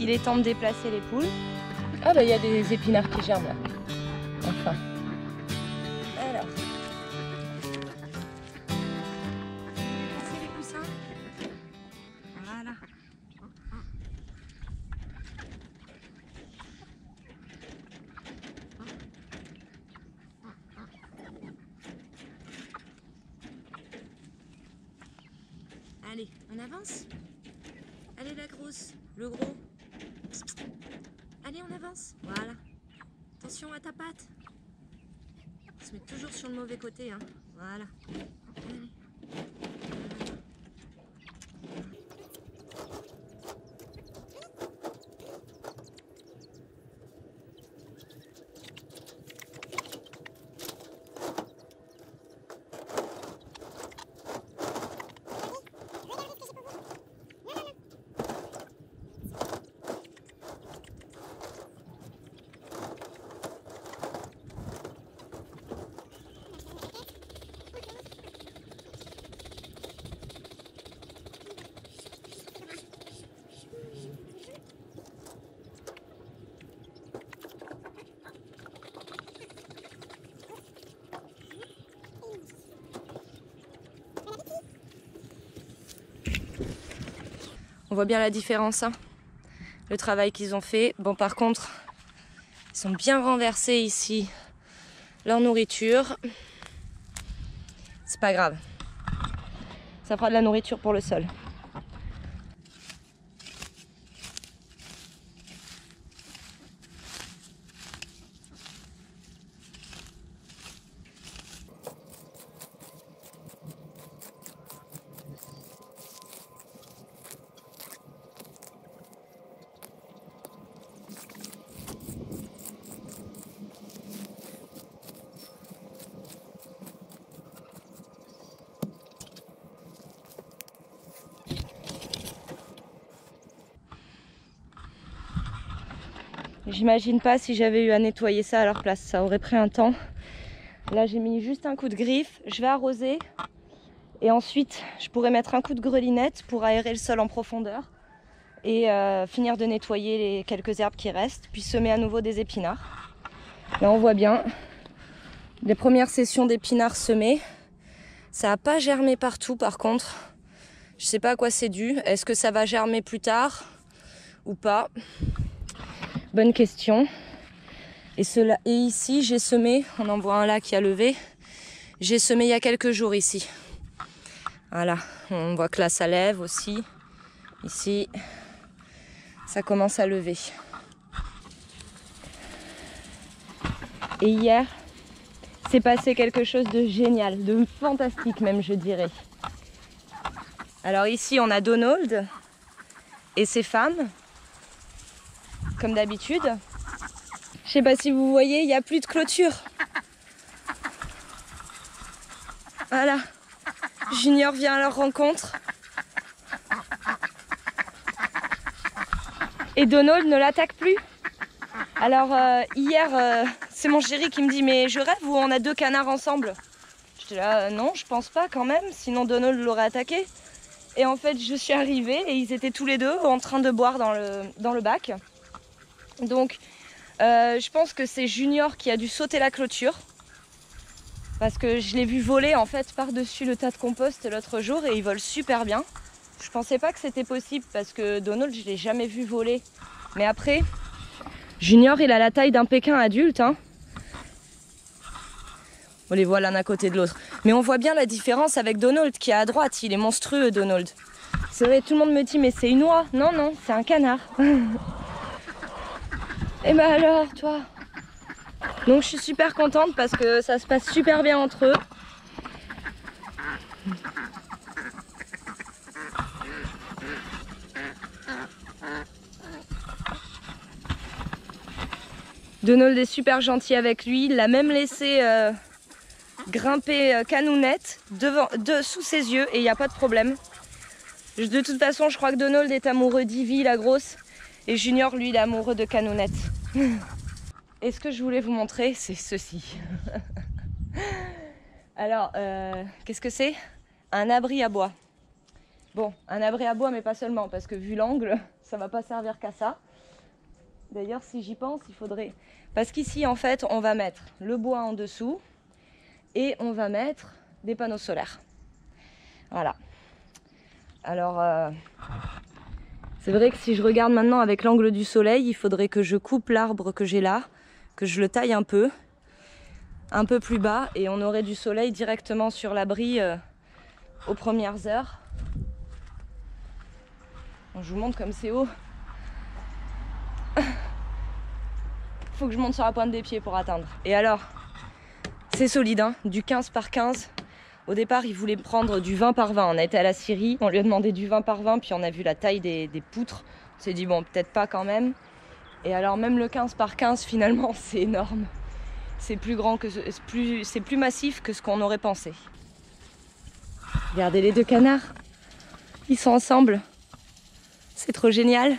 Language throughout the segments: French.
Il est temps de déplacer les poules. Ah bah il y a des épinards qui germent là. Enfin. Alors. Casser les coussins. Voilà. Allez, on avance. Allez la grosse, le gros. Allez, on avance. Voilà. Attention à ta patte. On se met toujours sur le mauvais côté, hein. Voilà. Allez. On voit bien la différence, hein, le travail qu'ils ont fait. Bon, par contre, ils sont bien renversés ici, leur nourriture. C'est pas grave. Ça fera de la nourriture pour le sol. J'imagine pas si j'avais eu à nettoyer ça à leur place, ça aurait pris un temps. Là j'ai mis juste un coup de griffe, je vais arroser et ensuite je pourrais mettre un coup de grelinette pour aérer le sol en profondeur et finir de nettoyer les quelques herbes qui restent, puis semer à nouveau des épinards. Là on voit bien les premières sessions d'épinards semés. Ça n'a pas germé partout par contre, je sais pas à quoi c'est dû. Est-ce que ça va germer plus tard ou pas? Bonne question. Et ici, j'ai semé, on en voit un là qui a levé. J'ai semé il y a quelques jours ici. Voilà, on voit que là ça lève aussi. Ici, ça commence à lever. Et hier, c'est passé quelque chose de génial, de fantastique même, je dirais. Alors ici, on a Donald et ses femmes. Comme d'habitude. Je sais pas si vous voyez, il n'y a plus de clôture. Voilà. Junior vient à leur rencontre. Et Donald ne l'attaque plus. Alors hier, c'est mon chéri qui me dit « Mais je rêve ou on a deux canards ensemble ?» J'étais là « Non, je pense pas quand même, sinon Donald l'aurait attaqué. » Et en fait, je suis arrivée et ils étaient tous les deux en train de boire dans le bac. Donc je pense que c'est Junior qui a dû sauter la clôture parce que je l'ai vu voler en fait par-dessus le tas de compost l'autre jour et il vole super bien. Je pensais pas que c'était possible parce que Donald je l'ai jamais vu voler. Mais après, Junior il a la taille d'un Pékin adulte, hein. On les voit l'un à côté de l'autre. Mais on voit bien la différence avec Donald qui est à droite, il est monstrueux Donald. C'est vrai, tout le monde me dit mais c'est une oie. Non, non, c'est un canard. Et bah alors, toi? Donc je suis super contente parce que ça se passe super bien entre eux. Donald est super gentil avec lui, il l'a même laissé grimper Canounette sous ses yeux et il n'y a pas de problème. De toute façon, je crois que Donald est amoureux d'Ivy, la grosse, et Junior, lui, il est amoureux de Canounette. Et ce que je voulais vous montrer, c'est ceci. Alors, qu'est-ce que c'est? Un abri à bois. Bon, un abri à bois, mais pas seulement, parce que vu l'angle, ça va pas servir qu'à ça. D'ailleurs, si j'y pense, il faudrait... Parce qu'ici, en fait, on va mettre le bois en dessous et on va mettre des panneaux solaires. Voilà. Alors, c'est vrai que si je regarde maintenant avec l'angle du soleil, il faudrait que je coupe l'arbre que j'ai là, que je le taille un peu plus bas, et on aurait du soleil directement sur l'abri aux premières heures. Bon, je vous montre comme c'est haut. Faut que je monte sur la pointe des pieds pour atteindre. Et alors, c'est solide, hein, du 15 par 15. Au départ, il voulait prendre du 20 par 20. On a été à la scierie, on lui a demandé du 20 par 20, puis on a vu la taille des poutres. On s'est dit, bon, peut-être pas quand même. Et alors, même le 15 par 15, finalement, c'est énorme. C'est plus grand que c'est plus massif que ce qu'on aurait pensé. Regardez les deux canards. Ils sont ensemble. C'est trop génial.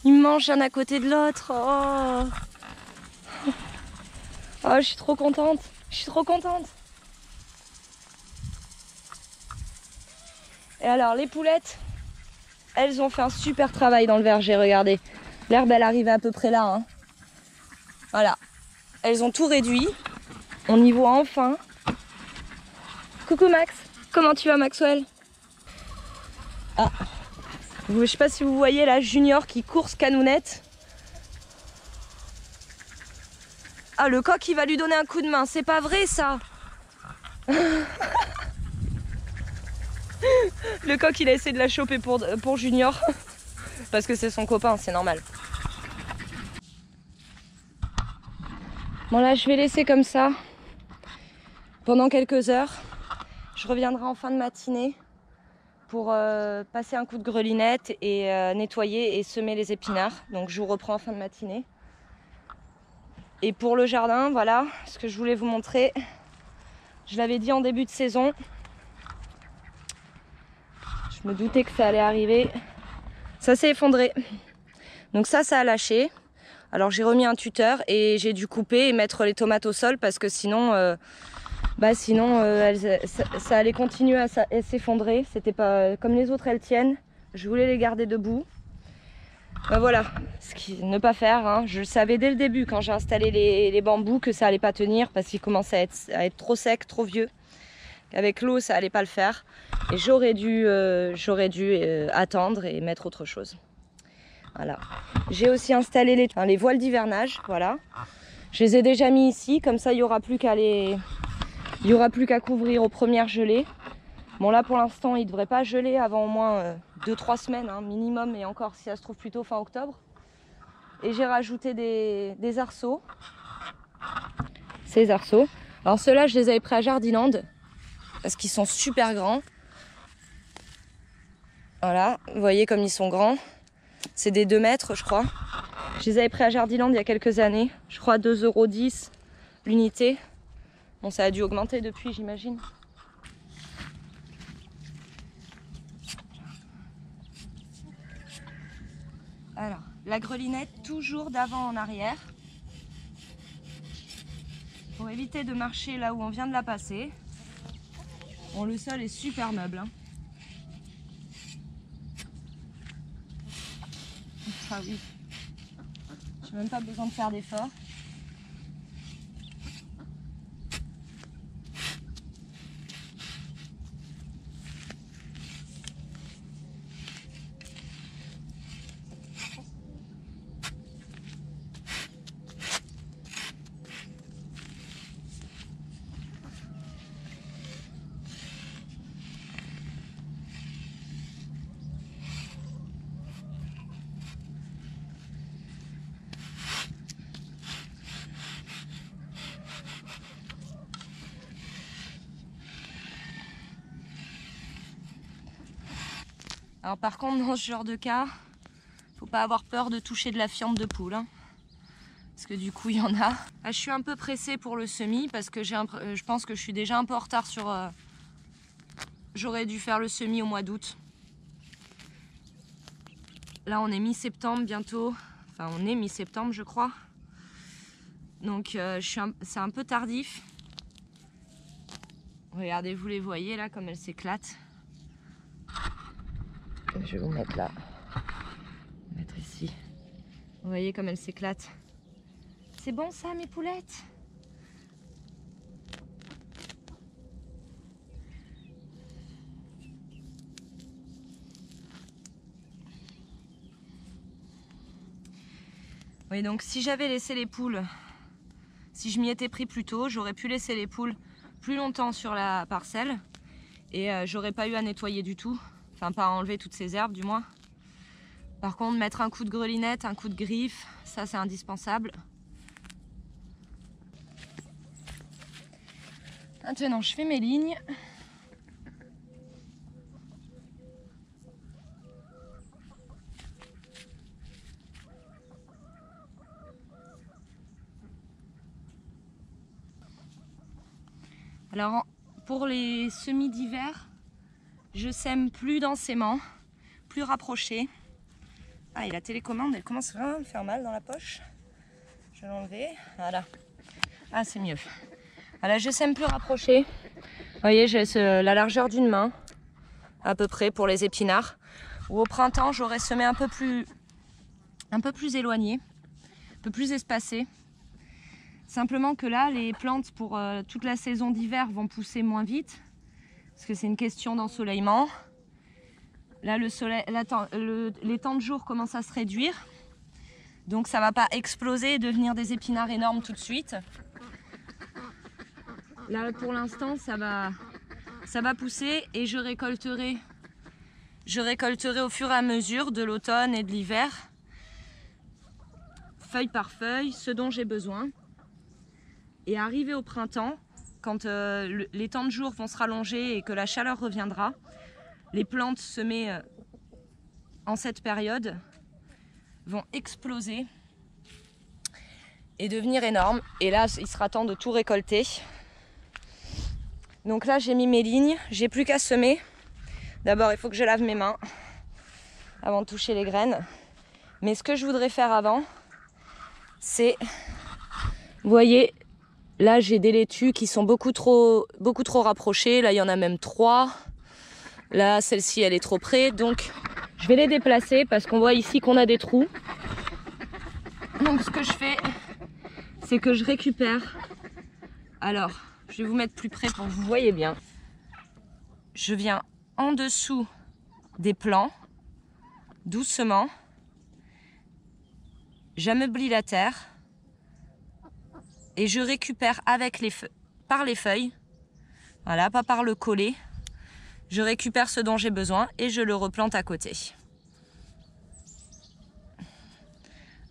Ils mangent l'un à côté de l'autre. Oh. Oh, je suis trop contente. Je suis trop contente. Et alors, les poulettes, elles ont fait un super travail dans le verger, regardez. L'herbe, elle arrivait à peu près là. Hein. Voilà. Elles ont tout réduit. On y voit enfin. Coucou Max. Comment tu vas, Maxwell? Ah. Je sais pas si vous voyez là, Junior qui course canounette. Ah, le coq, il va lui donner un coup de main. C'est pas vrai, ça. Le coq, il a essayé de la choper pour Junior. Parce que c'est son copain, c'est normal. Bon, là, je vais laisser comme ça pendant quelques heures. Je reviendrai en fin de matinée pour passer un coup de grelinette et nettoyer et semer les épinards. Donc, je vous reprends en fin de matinée. Et pour le jardin, voilà ce que je voulais vous montrer. Je l'avais dit en début de saison. Je me doutais que ça allait arriver. Ça s'est effondré. Donc ça a lâché. Alors j'ai remis un tuteur et j'ai dû couper et mettre les tomates au sol parce que sinon, ça allait continuer à s'effondrer. C'était pas comme les autres, elles tiennent. Je voulais les garder debout. Voilà, ne pas faire. Hein. Je le savais dès le début quand j'ai installé les bambous que ça allait pas tenir parce qu'ils commençaient à être trop secs, trop vieux. Avec l'eau, ça allait pas le faire. Et j'aurais dû attendre et mettre autre chose. Voilà. J'ai aussi installé les voiles d'hivernage. Voilà. Je les ai déjà mis ici, comme ça il n'y aura plus qu'à couvrir aux premières gelées. Bon là pour l'instant il ne devrait pas geler avant au moins 2-3 semaines hein, minimum, et encore si ça se trouve plutôt fin octobre. Et j'ai rajouté des arceaux. Ces arceaux. Alors ceux-là je les avais pris à Jardiland parce qu'ils sont super grands. Voilà, vous voyez comme ils sont grands. C'est des 2 mètres je crois. Je les avais pris à Jardiland il y a quelques années. Je crois 2,10 € l'unité. Bon ça a dû augmenter depuis j'imagine. Alors, la grelinette toujours d'avant en arrière. Pour éviter de marcher là où on vient de la passer. Bon, le sol est super meuble. Hein. Ah oui. J'ai même pas besoin de faire d'effort. Alors par contre dans ce genre de cas, faut pas avoir peur de toucher de la fiente de poule. Hein, parce que du coup il y en a. Ah, je suis un peu pressée pour le semis parce que je pense que je suis déjà un peu en retard sur... J'aurais dû faire le semis au mois d'août. Là on est mi-septembre bientôt. Enfin on est mi-septembre je crois. Donc c'est un peu tardif. Regardez, vous les voyez là comme elles s'éclatent. Je vais vous mettre là. Mettre ici. Vous voyez comme elles s'éclatent. C'est bon ça mes poulettes? Oui, donc si j'avais laissé les poules, si je m'y étais pris plus tôt, j'aurais pu laisser les poules plus longtemps sur la parcelle et j'aurais pas eu à nettoyer du tout, enfin pas à enlever toutes ces herbes du moins. Par contre, mettre un coup de grelinette, un coup de griffe, ça c'est indispensable. Maintenant, je fais mes lignes. Alors, pour les semis d'hiver, je sème plus densément, plus rapproché. Ah, et la télécommande, elle commence vraiment à me faire mal dans la poche. Je vais l'enlever. Voilà. Ah, c'est mieux. Voilà, je sème plus rapproché. Vous voyez, j'ai la largeur d'une main, à peu près, pour les épinards. Ou au printemps, j'aurais semé un peu plus éloigné, un peu plus espacé. Simplement que là, les plantes pour toute la saison d'hiver vont pousser moins vite, parce que c'est une question d'ensoleillement. Là, les temps de jour commencent à se réduire, donc ça ne va pas exploser et devenir des épinards énormes tout de suite. Là, pour l'instant, ça va pousser et je récolterai au fur et à mesure de l'automne et de l'hiver, feuille par feuille, ce dont j'ai besoin. Et arrivé au printemps, quand les temps de jour vont se rallonger et que la chaleur reviendra, les plantes semées en cette période vont exploser et devenir énormes. Et là, il sera temps de tout récolter. Donc là, j'ai mis mes lignes, j'ai plus qu'à semer. D'abord, il faut que je lave mes mains avant de toucher les graines. Mais ce que je voudrais faire avant, c'est, vous voyez, là, j'ai des laitues qui sont beaucoup trop rapprochées. Là, il y en a même 3. Là, celle-ci, elle est trop près. Donc, je vais les déplacer parce qu'on voit ici qu'on a des trous. Donc, ce que je fais, c'est que je récupère. Alors, je vais vous mettre plus près pour que vous voyez bien. Je viens en dessous des plants, doucement. J'ameublis la terre. Et je récupère par les feuilles, voilà, pas par le collet. Je récupère ce dont j'ai besoin et je le replante à côté.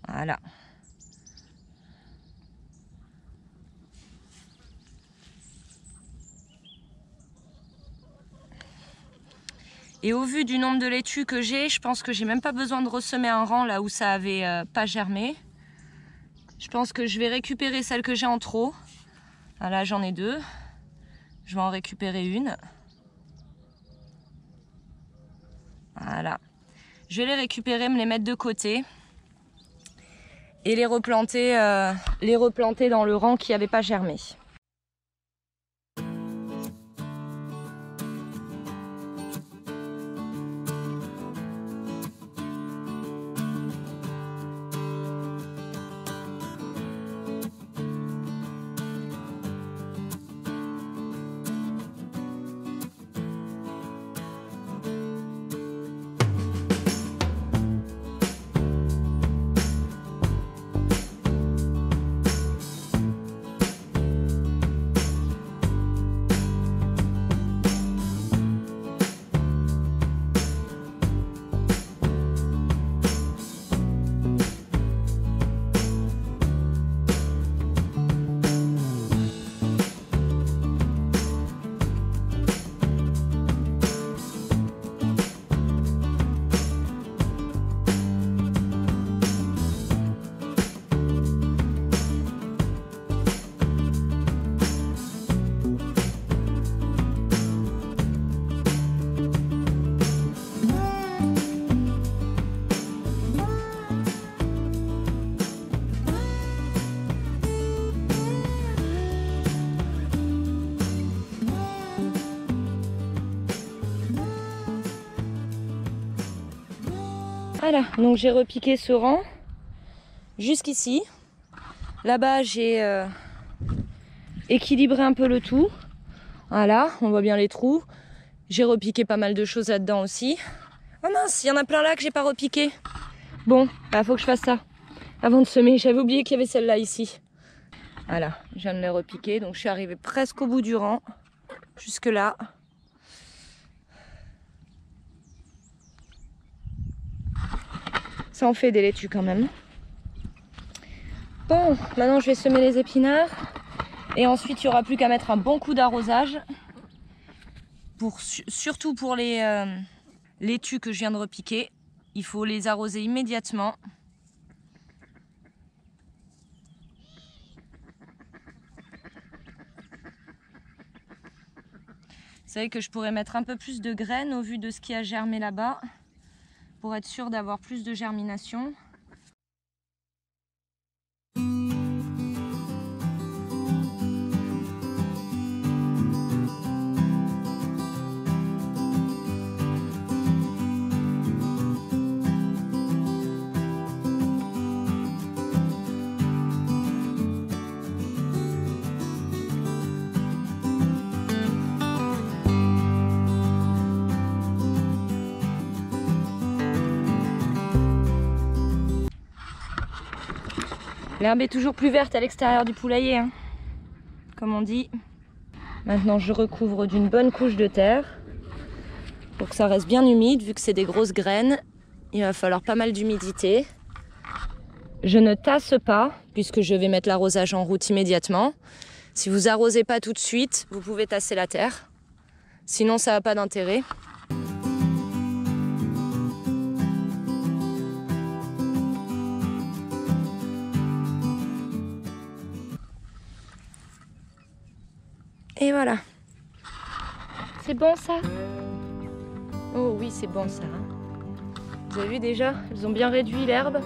Voilà. Et au vu du nombre de laitues que j'ai, je pense que j'ai même pas besoin de ressemer un rang là où ça avait pas germé. Je pense que je vais récupérer celle que j'ai en trop. Là, j'en ai 2. Je vais en récupérer une. Voilà. Je vais les récupérer, me les mettre de côté. Et les replanter dans le rang qui n'avait pas germé. Voilà, donc j'ai repiqué ce rang jusqu'ici. Là-bas, j'ai équilibré un peu le tout. Voilà, on voit bien les trous. J'ai repiqué pas mal de choses là-dedans aussi. Oh mince, il y en a plein là que j'ai pas repiqué. Bon, bah faut que je fasse ça avant de semer. J'avais oublié qu'il y avait celle-là ici. Voilà, je viens de les repiquer. Donc je suis arrivée presque au bout du rang. Jusque là. Ça en fait des laitues quand même. Bon, maintenant je vais semer les épinards. Et ensuite, il n'y aura plus qu'à mettre un bon coup d'arrosage. Surtout pour les laitues que je viens de repiquer. Il faut les arroser immédiatement. Vous savez que je pourrais mettre un peu plus de graines au vu de ce qui a germé là-bas. Pour être sûr d'avoir plus de germination. L'herbe est toujours plus verte à l'extérieur du poulailler, hein, comme on dit. Maintenant, je recouvre d'une bonne couche de terre pour que ça reste bien humide. Vu que c'est des grosses graines, il va falloir pas mal d'humidité. Je ne tasse pas puisque je vais mettre l'arrosage en route immédiatement. Si vous arrosez pas tout de suite, vous pouvez tasser la terre. Sinon, ça n'a pas d'intérêt. Et voilà. C'est bon ça? Oh oui, c'est bon ça. Vous avez vu déjà? Ils ont bien réduit l'herbe.